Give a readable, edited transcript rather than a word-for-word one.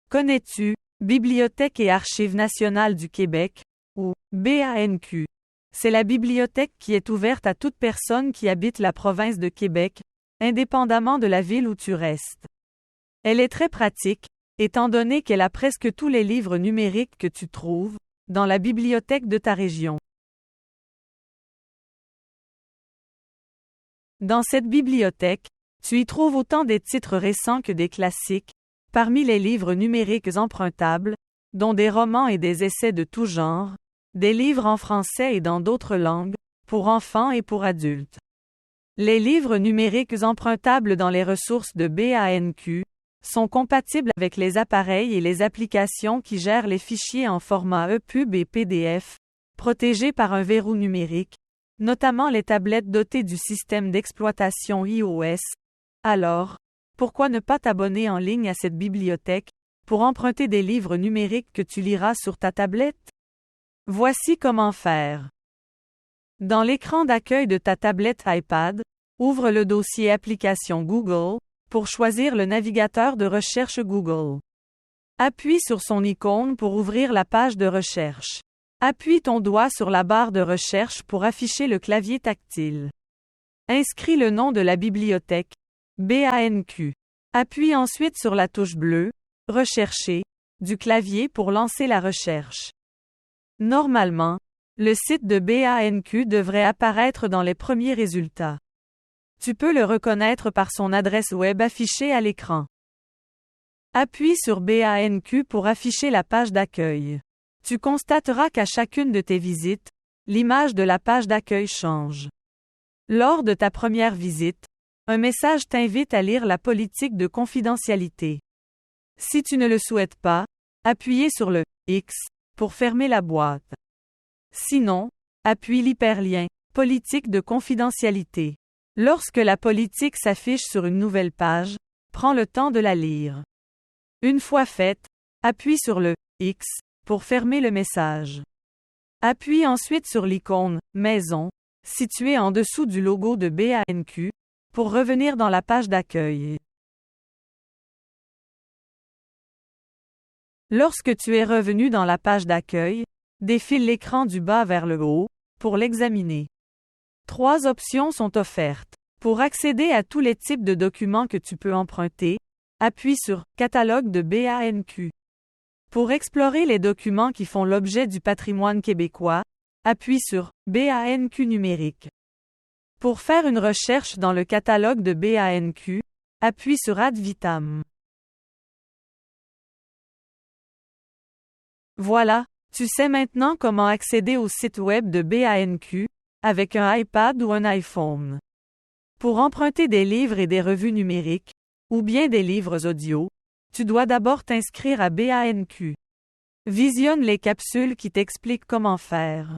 Connais-tu Bibliothèque et Archives nationales du Québec, ou BANQ? C'est la bibliothèque qui est ouverte à toute personne qui habite la province de Québec, indépendamment de la ville où tu restes. Elle est très pratique, étant donné qu'elle a presque tous les livres numériques que tu trouves dans la bibliothèque de ta région. Dans cette bibliothèque, tu y trouves autant des titres récents que des classiques, parmi les livres numériques empruntables, dont des romans et des essais de tout genre, des livres en français et dans d'autres langues, pour enfants et pour adultes. Les livres numériques empruntables dans les ressources de BANQ sont compatibles avec les appareils et les applications qui gèrent les fichiers en format EPUB et PDF, protégés par un verrou numérique, notamment les tablettes dotées du système d'exploitation iOS. Alors, pourquoi ne pas t'abonner en ligne à cette bibliothèque pour emprunter des livres numériques que tu liras sur ta tablette? Voici comment faire. Dans l'écran d'accueil de ta tablette iPad, ouvre le dossier Application Google pour choisir le navigateur de recherche Google. Appuie sur son icône pour ouvrir la page de recherche. Appuie ton doigt sur la barre de recherche pour afficher le clavier tactile. Inscris le nom de la bibliothèque, BANQ. Appuie ensuite sur la touche bleue, Rechercher, du clavier pour lancer la recherche. Normalement, le site de BANQ devrait apparaître dans les premiers résultats. Tu peux le reconnaître par son adresse web affichée à l'écran. Appuie sur BANQ pour afficher la page d'accueil. Tu constateras qu'à chacune de tes visites, l'image de la page d'accueil change. Lors de ta première visite, un message t'invite à lire la politique de confidentialité. Si tu ne le souhaites pas, appuyez sur le X pour fermer la boîte. Sinon, appuie l'hyperlien Politique de confidentialité. Lorsque la politique s'affiche sur une nouvelle page, prends le temps de la lire. Une fois faite, appuie sur le X pour fermer le message. Appuie ensuite sur l'icône Maison, située en dessous du logo de BANQ, pour revenir dans la page d'accueil. Lorsque tu es revenu dans la page d'accueil, défile l'écran du bas vers le haut, pour l'examiner. 3 options sont offertes. Pour accéder à tous les types de documents que tu peux emprunter, appuie sur Catalogue de BANQ. Pour explorer les documents qui font l'objet du patrimoine québécois, appuie sur BANQ numérique. Pour faire une recherche dans le catalogue de BANQ, appuie sur Ad vitam. Voilà, tu sais maintenant comment accéder au site web de BANQ, avec un iPad ou un iPhone. Pour emprunter des livres et des revues numériques, ou bien des livres audio, tu dois d'abord t'inscrire à BANQ. Visionne les capsules qui t'expliquent comment faire.